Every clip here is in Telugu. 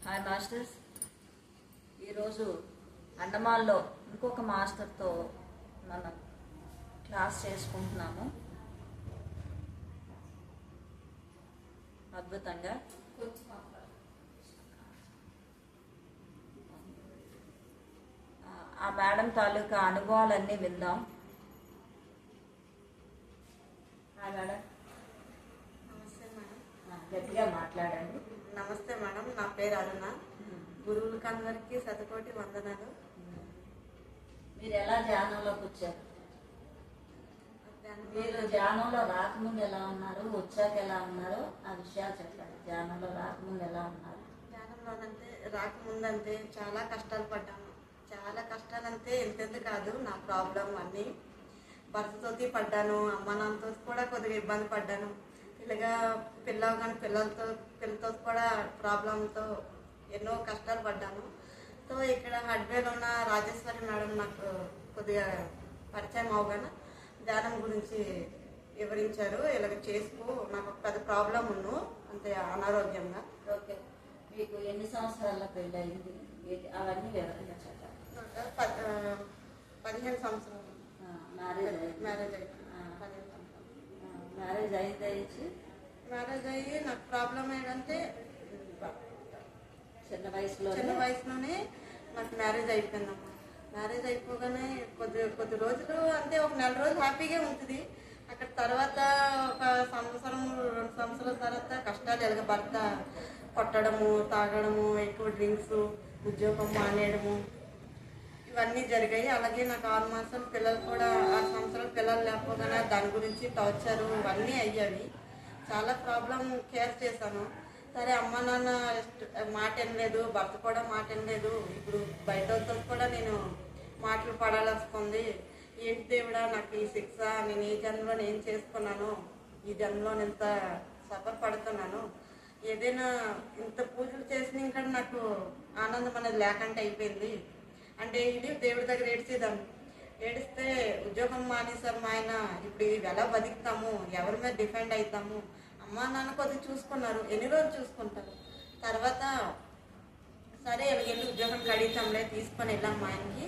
Hi masters. ఈరోజు అండమాన్లో ఇంకొక మాస్టర్తో మనం క్లాస్ చేసుకుంటున్నాము. అద్భుతంగా ఆ మేడం తాలూకా అనుభవాలన్నీ విందాం. Hi madam. నమస్తే మేడం. గట్టిగా మాట్లాడండి. నమస్తే మేడం, నా పేరు అరుణ. గురువులకి అందరికీ శతకోటి వందనాలు. మీరు ఎలా ధ్యానంలోకి వచ్చారు? మీరు ధ్యానంలో రాకముందు ఎలా ఉన్నారు, వచ్చాక ఎలా ఉన్నారో ఆ విషయాలు చెప్పండి. ధ్యానంలో రాకముందు ఎలా ఉన్నారు? ధ్యానంలోనంటే రాకముందంటే చాలా కష్టాలు పడ్డాను. చాలా కష్టాలంటే ఎంతెంత కాదు, నా ప్రాబ్లం అన్నీ భర్తతోటి పడ్డాను, అమ్మ నాన్నతో కూడా కొద్దిగా ఇబ్బంది పడ్డాను. ఇలాగా కానీ పిల్లలతో కూడా ప్రాబ్లంతో ఎన్నో కష్టాలు పడ్డాను. సో ఇక్కడ హడ్వేలో ఉన్న రాజేశ్వరి మేడం నాకు కొద్దిగా పరిచయం అవగానే ధ్యానం గురించి వివరించారు. ఇలాగ చేసుకో, నాకు ఒక పెద్ద ప్రాబ్లం ఉన్ను, అంతే అనారోగ్యంగా. ఓకే, మీకు ఎన్ని సంవత్సరాల పెళ్ళి అయింది? అవన్నీ వివరంగా చెప్పాలి. 15 సంవత్సరాలు మ్యారేజ్ అయ్యి నాకు ప్రాబ్లం ఏంటంటే చిన్న వయసులోనే నాకు మ్యారేజ్ అయిపోయిందమ్మా. మ్యారేజ్ అయిపోగానే కొద్ది రోజులు అంటే ఒక నెల రోజులు హ్యాపీగా ఉంటుంది. అక్కడ తర్వాత ఒక సంవత్సరం 2 సంవత్సరాల తర్వాత కష్టాలు ఎలాగ భర్త కొట్టడము, తాగడము, ఎక్కువ డ్రింక్స్, ఉద్యోగం మానేయడము, ఇవన్నీ జరిగాయి. అలాగే నాకు 6 మాసాలు పిల్లలు కూడా 6 సంవత్సరాలు పిల్లలు లేకపోగానే దాని గురించి టార్చరు ఇవన్నీ అయ్యాయి. చాలా ప్రాబ్లం కేర్ చేశాను. సరే, అమ్మ నాన్న మాట వినలేదు, భర్త కూడా మాట వినలేదు. ఇప్పుడు బయటతో కూడా నేను మాటలు పడాలి వస్తుంది. ఏంటి దేవుడా నాకు ఈ శిక్ష, నేను ఈ జన్మలో ఏం చేసుకున్నాను, ఈ జన్మలో ఇంత సఫర్ పడుతున్నాను, ఏదైనా ఇంత పూజలు చేసిన ఇంకా నాకు ఆనందం అనేది లేకుండా అయిపోయింది అంటే ఇది దేవుడి దగ్గర ఏడిస్తే ఉద్యోగం మానేసారు మా ఆయన, ఇప్పుడు ఎలా బతుకుతాము, ఎవరి మీద డిపెండ్ అవుతాము, అమ్మ నాన్న కొద్దిగా చూసుకున్నారు, ఎన్ని రోజులు చూసుకుంటారు. తర్వాత సరే ఎలాగెళ్ళి ఉద్యోగం కడిగితాంలే తీసుకొని వెళ్ళాం మా ఆయనకి.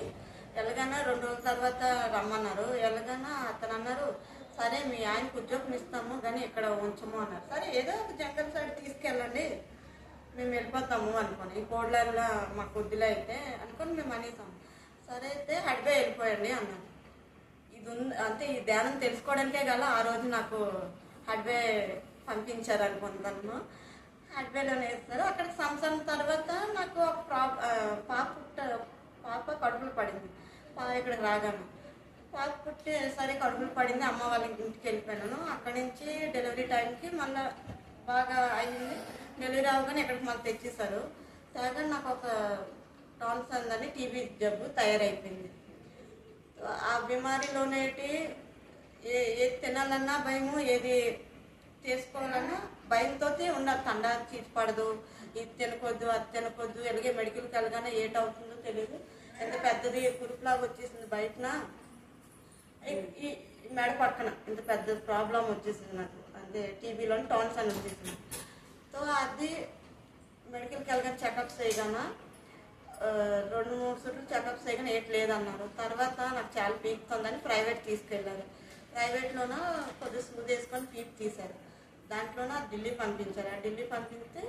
ఎలాగైనా 2 రోజుల తర్వాత రమ్మన్నారు. ఎలాగైనా అతను అన్నారు, సరే మీ ఆయనకు ఉద్యోగం ఇస్తాము కానీ ఇక్కడ ఉంచము అన్నారు. సరే ఏదో ఒక జంగల్ సైడ్ తీసుకెళ్ళండి, మేము వెళ్ళిపోతాము అనుకోని, ఈ కోడ్లలో మా కొద్దిలో అయితే అనుకొని మేము అనేసాము. సరే అయితే హడ్వే వెళ్ళిపోయండి అన్నాను. ఇది అంటే ఈ ధ్యానం తెలుసుకోవడానికే గల ఆ రోజు నాకు హడ్వే పంపించారు అనుకుంటాను. హడ్వేలోనే వేస్తారు. అక్కడ సంవత్సరం తర్వాత నాకు ఒక పాప కడుపులు పడింది. ఇక్కడికి రాగాను పాప పుట్టి సరే కడుపులు పడింది, అమ్మ వాళ్ళ ఇంటికి వెళ్ళిపోయాను. అక్కడి నుంచి డెలివరీ టైంకి మళ్ళీ బాగా అయింది. డెలివరీ అవగానే ఇక్కడికి మళ్ళీ తెచ్చేసారు. తేగా నాకు ఒక టాన్సన్ అని టీబీ జబ్బు తయారైపోయింది. ఆ బిమారీలోనేటి ఏది తినాలన్నా భయము, ఏది చేసుకోవాలన్నా భయంతో ఉన్నారు. తండా చీచిపడదు, ఇది తినకొద్దు, అది తినకొద్దు. ఎలాగే మెడికల్కి వెళ్ళగానే ఏటవుతుందో తెలియదు. ఎంత పెద్దది కురుపులాగా వచ్చేసింది బయటన, ఈ మెడ పక్కన ఇంత పెద్ద ప్రాబ్లం వచ్చేసింది నాకు. అంటే టీబీలో టాన్సన్ వచ్చేసింది. సో అది మెడికల్కి వెళ్ళగానే చెకప్స్ చేయగానే 2-3 సార్లు చెకప్స్ చేయగానే ఏటి లేదన్నారు. తర్వాత నాకు చాలా పీకుతుందని ప్రైవేట్ తీసుకెళ్ళారు. ప్రైవేట్లోన కొద్దిగా స్మూత్ వేసుకొని పీక్ తీశారు. దాంట్లోన ఢిల్లీ పంపించారు. ఆ ఢిల్లీ పంపిస్తే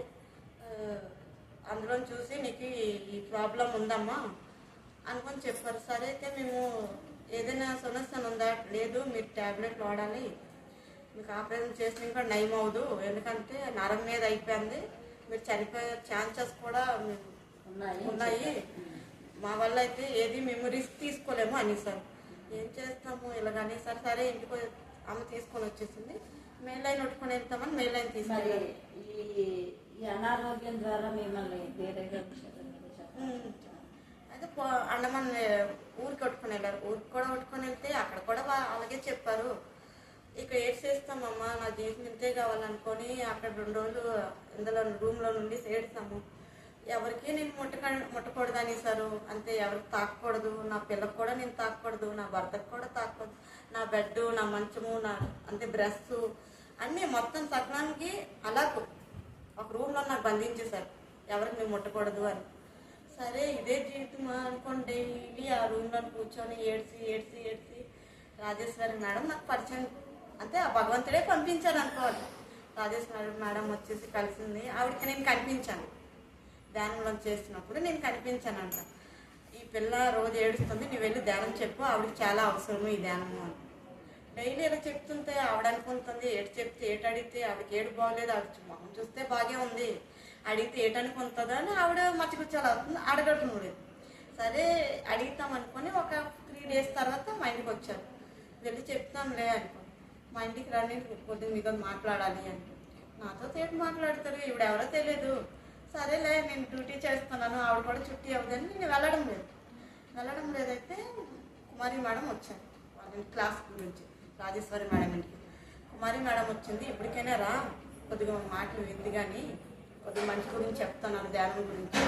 అందులో చూసి నీకు ఈ ప్రాబ్లం ఉందమ్మా అనుకొని చెప్పారు. సరే అయితే మేము ఏదైనా సొల్యూషన్ ఉందా? లేదు, మీరు ట్యాబ్లెట్లు వాడాలి, మీకు ఆపరేషన్ చేసిన కూడా నయం అవ్వదు, ఎందుకంటే నరం మీద అయిపోయింది, మీరు చనిపోయే ఛాన్సెస్ కూడా ఉన్నాయి, మా వల్ల అయితే ఏది మేము రిస్క్ తీసుకోలేము అనేసారు. ఏం చేస్తాము ఇలాగని సార్. సరే ఇంటికి అమ్మ తీసుకొని వచ్చేసింది. మెయిన్ లైన్ ఉట్టుకొని వెళ్తామని మెయిన్ లైన్ తీసుకెళ్ళారు. ఈ అనారోగ్యం ద్వారా మిమ్మల్ని అయితే అండమాన్ ఊరికి కొట్టుకొని వెళ్ళారు. ఊరికి కూడా కొట్టుకొని వెళ్తే అక్కడ కూడా అలాగే చెప్పారు, ఇక్కడ ఏడ్ చేస్తామమ్మా, నా జీవితం ఇంతే కావాలనుకొని అక్కడ 2 రోజులు ఇందులో రూమ్లో నుండి ఏడుస్తాము. ఎవరికి నేను ముట్టకూడదు అనేసారు. అంతే, ఎవరికి తాకూడదు, నా పిల్లకి కూడా నేను తాకూడదు, నా భర్తకు కూడా తాకూడదు, నా బెడ్, నా మంచము, నా అంటే బ్రష్ అన్నీ మొత్తం సకలానికి అలా ఒక రూమ్లో నాకు బంధించేశారు. ఎవరికి మేము ముట్టకూడదు అని. సరే ఇదే జీవితమా అనుకోండి, డైలీ ఆ రూమ్లో కూర్చొని ఏడ్చి ఏడ్చి ఏడ్చి రాజేశ్వరి మేడం నాకు పరిచయం, అంటే ఆ భగవంతుడే పంపించాను అనుకోవాలి. రాజేశ్వరి మేడం వచ్చేసి కలిసింది, ఆవిడకి నేను కనిపించాను ధ్యానంలో చేస్తున్నప్పుడు, నేను కనిపించానంట. ఈ పిల్ల రోజు ఏడుస్తుంది, నువ్వు వెళ్ళి ధ్యానం చెప్పు, ఆవిడకి చాలా అవసరము ఈ ధ్యానము అని. డైలీ ఇలా చెప్తుంటే ఆవిడ అనుకుంటుంది ఏడు చెప్తే ఏటు అడిగితే ఆవిడకి ఏడు బాగోలేదు, ఆవిడ మొహం చూస్తే బాగే ఉంది, అడిగితే ఏటనుకుంటుందో అని ఆవిడ మర్చిపుచ్చాలి అవుతుంది, అడగటం లేదు. సరే అడుగుతాం అనుకొని ఒక 3 days తర్వాత మా ఇంటికి వచ్చారు. వెళ్ళి చెప్తాంలే అనుకో, మా ఇంటికి రండి కొద్దిగా మీతో మాట్లాడాలి అని. నాతో తేటి మాట్లాడతారు, ఈవిడ ఎవరో తెలియదు. సరేలే నేను డ్యూటీ చేస్తున్నాను, ఆవిడ కూడా చుట్టి అవ్వదని నేను వెళ్ళడం లేదైతే కుమారి మేడం వచ్చారు వాళ్ళ క్లాస్ గురించి, రాజేశ్వరి మేడం ఇంటికి. కుమారి మేడం వచ్చింది, ఇప్పటికైనా రా, కొద్దిగా మాటలు వింది కానీ కొద్దిగా మంచి గురించి చెప్తున్నాను, ధ్యానం గురించి.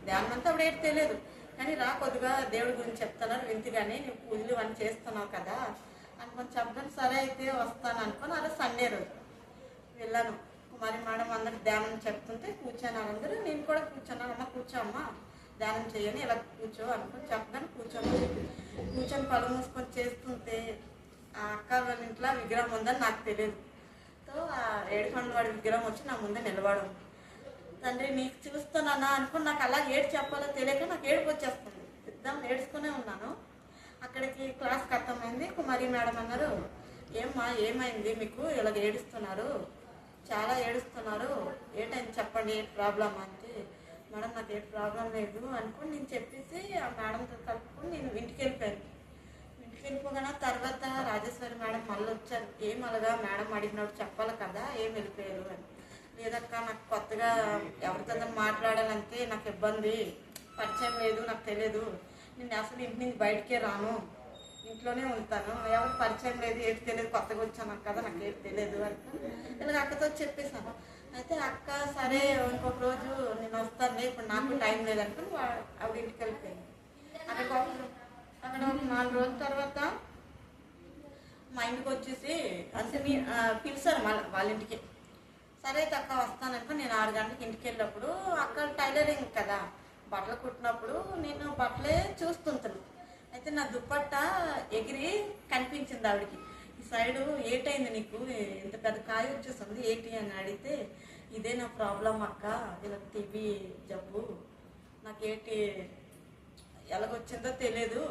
ధ్యానం అంతా అప్పుడు ఏంటి తెలియదు కానీ రా కొద్దిగా దేవుడి గురించి చెప్తున్నారు వింతి కానీ, నువ్వు పూజలు అని చేస్తున్నావు కదా అనుకొని చెప్పడం. సరే అయితే వస్తాను అనుకొని అలా సండే రోజు వెళ్ళాను. కుమారి మేడం అందరికి ధ్యానం చెప్తుంటే కూర్చున్నారు అందరూ, నేను కూడా కూర్చున్నాను. అమ్మ కూర్చోమ్మా ధ్యానం చేయని, ఇలా కూర్చో అనుకొని చెప్పగానే కూర్చొని కళ్ళు మూసుకొని చేస్తుంటే ఆ అక్క వాళ్ళ ఇంట్లో విగ్రహం ఉందని నాకు తెలియదు. సో ఆ ఏడుకొండవాడి విగ్రహం వచ్చి నా ముందే నిలబడం. తండ్రి నీకు చూస్తున్నానా అనుకుని నాకు అలా ఏడు చెప్పాలో తెలియక నాకు ఏడుపు వచ్చేస్తుంది, ఇద్దాం ఏడుచుకునే ఉన్నాను. అక్కడికి క్లాస్ అర్థమైంది. కుమారి మేడం అన్నారు, ఏమ్మా ఏమైంది మీకు ఇలాగ ఏడుస్తున్నారు, చాలా ఏడుస్తున్నారు, ఏంటని చెప్పండి ఏ ప్రాబ్లం అంటే, మేడం నాకు ఏ ప్రాబ్లం లేదు అనుకుని నేను చెప్పేసి ఆ మేడంతో కలుపుకొని నేను ఇంటికి వెళ్ళిపోయాను. ఇంటికి వెళ్ళిపోగానే తర్వాత రాజేశ్వరి మేడం మళ్ళీ వచ్చారు. ఏం అలాగా మేడం అడిగినప్పుడు చెప్పాలి కదా, ఏం వెళ్ళిపోయారు అని. లేదక్క నాకు కొత్తగా ఎవరితో మాట్లాడాలంటే నాకు ఇబ్బంది, పరిచయం లేదు, నాకు తెలియదు, నేను అసలు ఇంటి నుంచి బయటకే రాను, ఇంట్లోనే ఉంటాను, ఎవరు పరిచయం లేదు, ఏది తెలియదు, కొత్తగా వచ్చాను కదా నాకు ఏది తెలియదు అంటే ఇలాగ అక్కతో చెప్పేశాను. అయితే అక్క సరే ఇంకొక రోజు నేను వస్తాను, ఇప్పుడు నాకు టైం లేదనుకుని ఆవిడ ఇంటికి వెళ్ళిపోయింది. అక్కడ ఒక 4 రోజుల తర్వాత మా ఇంటికి వచ్చేసి అంటే పిలిచారు వాళ్ళ ఇంటికి. సరే అక్క వస్తాననుకో, నేను 6 గంటలకు ఇంటికి వెళ్ళినప్పుడు అక్క టైలరింగ్ కదా, బట్టలు కుట్టినప్పుడు నేను బట్టలే చూస్తుంటాను. అయితే నా దుప్పట్ట ఎగిరి కనిపించింది ఆవిడకి. ఈ సైడు ఏటైంది నీకు, ఇంత పెద్ద కాయ వచ్చేస్తుంది ఏంటి అని అడిగితే, ఇదే నా ప్రాబ్లం అక్క, ఇలా టీబీ జబ్బు, నాకేంటి ఎలాగొచ్చిందో తెలియదు,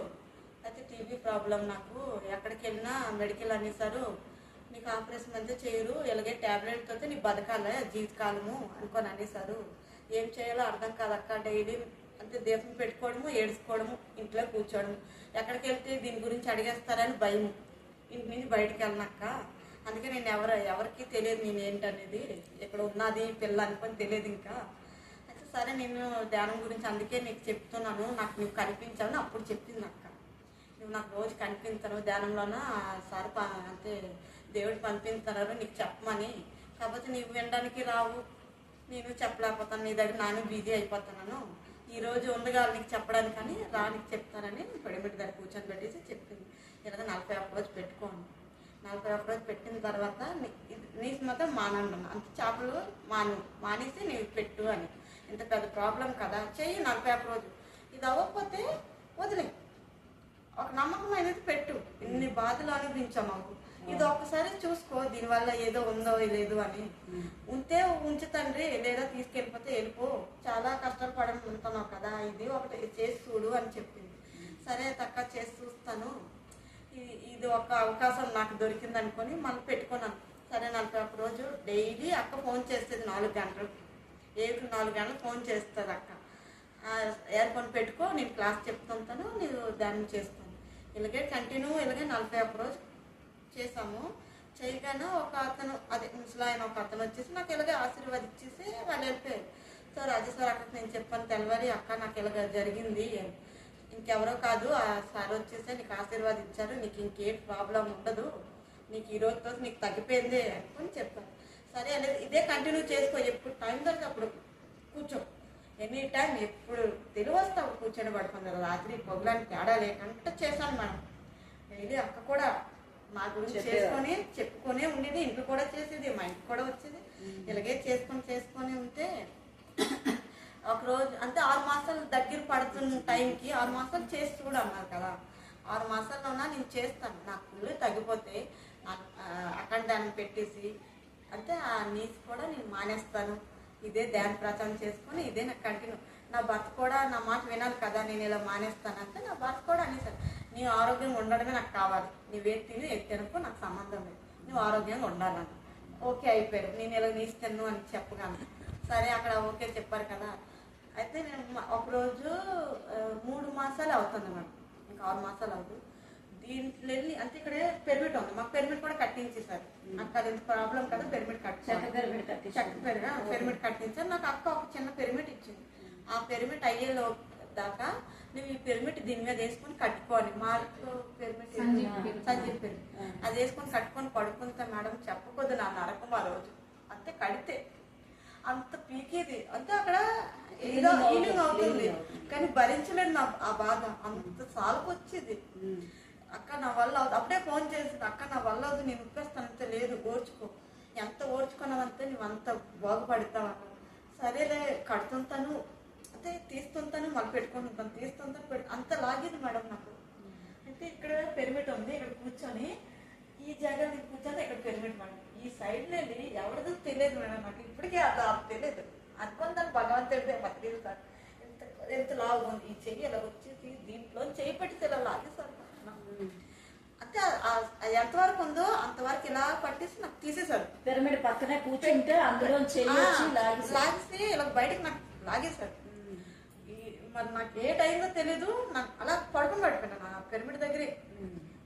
అయితే టీబీ ప్రాబ్లం నాకు, ఎక్కడికి వెళ్ళినా మెడికల్ అనేసారు నీకు ఆపరేషన్ అంతే చేయరు, ఇలాగే ట్యాబ్లెట్తో నీ బతకాలే జీవితకాలము అనుకొని అనేసారు, ఏం చేయాలో అర్థం కాదక్క, డైలీ అంటే దీపం పెట్టుకోవడము, ఏడుచుకోవడము, ఇంట్లో కూర్చోవడము, ఎక్కడికి వెళ్తే దీని గురించి అడిగేస్తారని భయం, ఇంటి నుంచి బయటకు వెళ్ళనక్క, అందుకే నేను ఎవరికి తెలియదు నేను ఏంటనేది, ఇక్కడ ఉన్నది పిల్ల అనుకొని తెలియదు ఇంకా. అయితే సరే నేను ధ్యానం గురించి అందుకే నీకు చెప్తున్నాను, నాకు నువ్వు కనిపించాలని అప్పుడు చెప్పింది అక్క. నువ్వు నాకు రోజు కనిపించాను ధ్యానంలోన, సార్ అంటే దేవుడు పంపిస్తున్నారు నీకు చెప్పమని, కాకపోతే నీవు వినడానికి రావు, నేను చెప్పలేకపోతాను, నీ దగ్గర నాను బిజీ అయిపోతున్నాను, ఈరోజు ఉండగా నీకు చెప్పడానికి కానీ రా నీకు చెప్తానని పొడిమిటి దగ్గర కూర్చొని పెట్టేసి చెప్పింది. ఇలాగ 41 రోజు పెట్టుకోండి, 41 రోజు పెట్టిన తర్వాత నీకు మాత్రం మానండి, అంత చేపలు మానేసి నీవు పెట్టు అని. ఇంత పెద్ద ప్రాబ్లం కదా, చెయ్యి 41 రోజు, ఇది అవ్వకపోతే వదిలే, ఒక నమ్మకం అనేది పెట్టు, ఇన్ని బాధలు అనిపించాం మాకు, ఇది ఒక్కసారి చూసుకో దీనివల్ల ఏదో ఉందో లేదు అని, ఉంటే ఉంచు తండ్రి, లేదా తీసుకెళ్ళిపోతే వెళ్ళిపో, చాలా కష్టాలు పడుతున్నావు కదా, ఇది ఒకటి చేసి చూడు అని చెప్పింది. సరే తక్క చేసి చూస్తాను, ఇది ఒక అవకాశం నాకు దొరికింది అనుకొని మళ్ళీ పెట్టుకున్నాను. సరే 41 రోజు డైలీ అక్క ఫోన్ చేస్తుంది 4 గంటలు, 4 గంటలు ఫోన్ చేస్తుంది అక్క, ఇయర్ ఫోన్ పెట్టుకో నేను క్లాస్ చెప్తుంటాను నేను ధ్యానం చేస్తాను. ఇలాగే కంటిన్యూ ఇలాగే 41 రోజు చేసాము. చేయగానే ఒక అతను అదే ముసలాయన ఒక అతను వచ్చేసి నాకు ఇలాగే ఆశీర్వదించేసి వాళ్ళు వెళ్ళిపోయారు. సో రాజేశ్వరి అక్కడికి నేను చెప్పాను తెలవరి అక్క నాకు ఇలాగ జరిగింది, ఇంకెవరో కాదు ఆ సార్ వచ్చేసి నీకు ఆశీర్వాదించారు, నీకు ఇంకేం ప్రాబ్లం ఉండదు, నీకు ఈ రోజుతో నీకు తగ్గిపోయింది అనుకొని చెప్పాను. సరే అనేది ఇదే కంటిన్యూ చేసుకో, ఎప్పుడు టైం దొరికి అప్పుడు కూర్చో, ఎనీ టైం ఎప్పుడు తెలివి వస్తే అప్పుడు కూర్చొని పడుకున్నారు, రాత్రి పొగలానికి తేడా లేకుండా చేశాను మేడం. డైలీ అక్క కూడా మా గురించి చెప్పుకొని ఉండేది, ఇంట్లో కూడా చేసేది, మా ఇంటికి కూడా వచ్చేది, ఇలాగే చేసుకొని ఉంటే ఒక రోజు అంటే 6 మాసాలు దగ్గర పడుతున్న టైంకి 6 మాసాలు చేసి చూడు అన్నారు కదా. 6 మాసాల్లోనా నేను చేస్తాను, నాకు ఫుల్ తగ్గిపోతే అక్కడ దాన్ని పెట్టేసి అంటే ఆ నీసు కూడా నేను మానేస్తాను, ఇదే ధ్యాన ప్రచారం చేసుకొని ఇదే నాకు కంటిన్యూ. నా భర్త కూడా నా మాట వినాలి కదా, నేను ఇలా మానేస్తాను అంటే నా భర్త కూడా అనేసారు, నీ ఆరోగ్యంగా ఉండడమే నాకు కావాలి, నువ్వేం తిని ఏది తినకు నాకు సంబంధం లేదు, నువ్వు ఆరోగ్యంగా ఉండాలని. ఓకే అయిపోయారు. నేను ఇలా నీసు తిన్ను అని చెప్పగాను. సరే అక్కడ ఓకే చెప్పారు కదా. అయితే నేను ఒకరోజు 3 మాసాలు అవుతుంది మేడం, ఇంకా 6 మాసాలు అవుతుంది. దీంట్లో వెళ్ళి అంటే ఇక్కడ పెర్మిట్ ఉంది, మాకు పెర్మిట్ కూడా కట్టించేసారు. అక్క అది ప్రాబ్లం కదా, పెర్మిట్ పెర్మిట్ కట్టించారు. నాకు అక్క ఒక చిన్న పెర్మిట్ ఇచ్చింది. ఆ పెర్మిట్ అయ్యేలో దాకా నువ్వు ఈ పెర్మిట్ దీని మీద వేసుకొని కట్టుకోవాలి. మార్క్ పెర్మిట్ సంజీవ్ పెర్మిట్ అది వేసుకొని కట్టుకొని పడుకుంటా మేడం. చెప్పకూడదు నా నరకం ఆ రోజు. అంతే కడితే అంత పీకేది, అంటే అక్కడ ఏదో హీలింగ్ అవుతుంది కానీ భరించలేదు నా ఆ బాధ. అంత సాల్కి వచ్చేది. అక్క నా వల్ల అవుతుంది, అప్పుడే ఫోన్ చేసింది, అక్క నా వల్ల అవుతుంది, నేను ఉప్పేస్తాను, అంత లేదు ఓర్చుకో, ఎంత ఓర్చుకున్నావంతే నువ్వు అంత బాగుపడతావు అన్న. సరేలే కడుతుంటాను అంటే తీస్తుంటాను, మళ్ళీ పెట్టుకొని ఉంటాను, తీస్తుంటాను అంత లాగేది మేడం నాకు. అయితే ఇక్కడ పెర్మిట్ ఉంది, ఇక్కడ కూర్చొని ఈ జాగా నేను కూర్చొని ఇక్కడ పెర్మిట్ మేడం. ఈ సైడ్ వెళ్ళి ఎవరిదో తెలియదు మేడం, నాకు ఇప్పటికీ అది తెలియదు. అనుకుంటాను భగవంతుడిదే పత్రిక సార్, ఎంత లాగు ఉంది ఈ చెయ్యి ఇలా వచ్చేసి దీంట్లో చెయ్యి పెట్టి ఇలా లాగేసారు. అంటే ఎంతవరకు ఉందో అంతవరకు ఇలా పట్టేసి నాకు తీసేశాడు. పిరమిడ్ పక్కనే కూర్చుంటే అందులో లాగేసి ఇలా బయటకు నాకు లాగేశాడు. మరి నాకు ఏ టైంలో తెలీదు, నాకు అలా పడుకొని పడిపోయినా నా పిరమిడ్ దగ్గరే.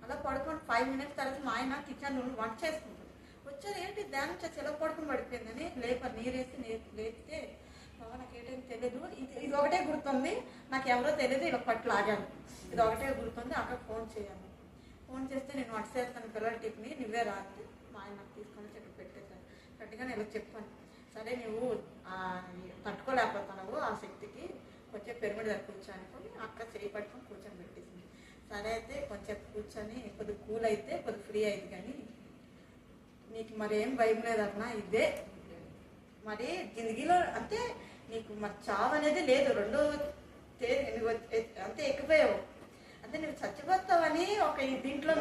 అలా పడుకొని 5 మినిట్స్ తర్వాత మా ఆయన కిచెన్ వంట చేసుకుంటాడు. వచ్చారు, ఏంటి ధ్యానం చేసి ఎలా పడుకొని పడిపోయిందని లేపర్ నీరేసి లేపితే నాకు ఏ టైం తెలీదు. ఇది ఒకటే గుర్తుంది, నాకు ఎవరో తెలియదు, ఇలా పట్టు లాగాను. ఇది ఒకటే గుర్తుంది. అక్కడ ఫోన్ చేయాలి. ఫోన్ చేస్తే నేను వంట చేస్తాను పిల్లల టిఫిని, నువ్వే రా అంటే మా ఆయన నాకు తీసుకొని ఇక్కడ పెట్టేశాను. గట్టిగా ఇలా చెప్పాను, సరే నువ్వు తట్టుకోలేకపోతున్నావు ఆ శక్తికి, కొంచెం పిరమిడ్ దగ్గర కూర్చో అనుకొని అక్కడ చేయి పట్టుకొని కూర్చొని పెట్టేసింది. సరే అయితే కొంచెం కూర్చొని కొద్దిగా కూల్ అయితే కొద్దిగా ఫ్రీ అయింది. కానీ నీకు మరి ఏం భయం లేదన్నా, ఇదే మరి జిందగీలో అంటే నీకు మరి చావు అనేది లేదు, రెండో నువ్వు అంతే ఎక్కిపోయావు, అంటే నువ్వు చచ్చిపోతావని ఒక దీంట్లో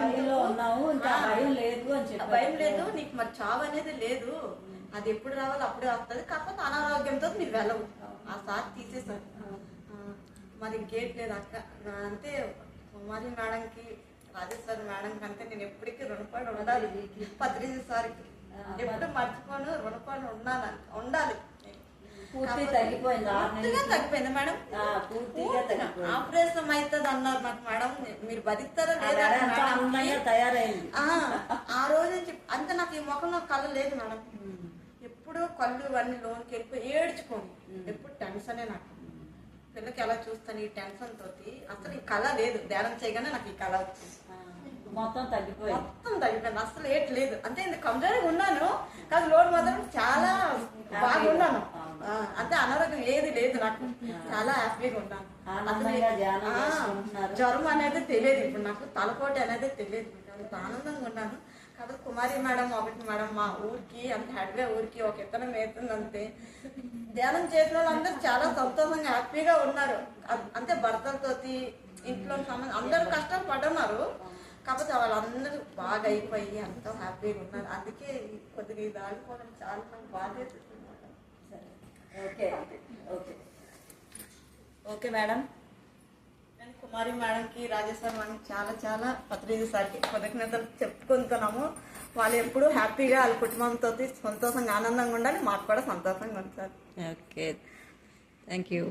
భయం లేదు, నీకు మరి చావు అనేది లేదు, అది ఎప్పుడు రావాలో అప్పుడే వస్తుంది, కాకపోతే అనారోగ్యంతో నువ్వు వెళ్ళవు. ఆ సార్ తీసేసారు. మరి గేట్ లేదు అక్క అంటే కుమారి మేడంకి రాజేశ్వరి మేడం కంటే నేను ఎప్పటికీ రుణపడి ఉండాలి. పత్రిక సార్కి ఎప్పుడు మర్చిపోను, రుణపడి ఉండాలి. తగ్గిపోయింది మేడం. ఆపరేషన్ అవుతుంది అన్నారు నాకు మేడం, మీరు బతికుతారా లేదా తయారైంది. ఆ రోజు నుంచి అంతే నాకు ఈ ముఖంలో కళ్ళు లేదు మేడం. ఎప్పుడు కళ్ళు అన్ని లోనికి వెళ్ళిపోయి ఏడ్చుకోను, ఎప్పుడు టెన్షనే నాకు. పిల్లకి ఎలా చూస్తాను ఈ టెన్షన్ తోటి, అసలు ఈ కళ లేదు. ధ్యానం చేయగానే నాకు ఈ కళ వచ్చింది. మొత్తం తగ్గిపోయింది అసలు ఏట్ లేదు. అంటే కమ్జోరీగా ఉన్నాను కానీ లోన్ మాత్రం చాలా బాగున్నాను. అంటే అనారోగ్యం ఏది లేదు, నాకు చాలా హ్యాపీగా ఉన్నాను. జ్వరం అనేది తెలియదు, ఇప్పుడు నాకు తలపోటు అనేది తెలియదు, అంత ఆనందంగా ఉన్నాను. కాబట్టి కుమారి మేడం ఒకటి మేడం మా ఊరికి అంటే హెడ్వే ఊరికి ఒక ఇతనం వేస్తుంది అంతే. ధ్యానం చేసిన వాళ్ళందరూ చాలా సంతోషంగా హ్యాపీగా ఉన్నారు. అంటే భర్తలతోటి ఇంట్లో సంబంధం అందరూ కష్టాలు పడున్నారు, కాకపోతే వాళ్ళందరూ బాగా అయిపోయి ఎంతో హ్యాపీగా ఉన్నారు. అందుకే కొద్దిగా ఇది ఆడుకోవడం చాలా నాకు బాధ్యత. Okay madam. నేను కుమారి మేడంకి రాజేశ్వరి మేడం చాలా చాలా పత్రిక సార్కి కృతజ్ఞతలు చెప్పుకుంటున్నాము. వాళ్ళు ఎప్పుడూ హ్యాపీగా వాళ్ళ కుటుంబంతో సంతోషంగా ఆనందంగా ఉండాలి, మాకు కూడా సంతోషంగా ఉంటారు. Okay, thank you.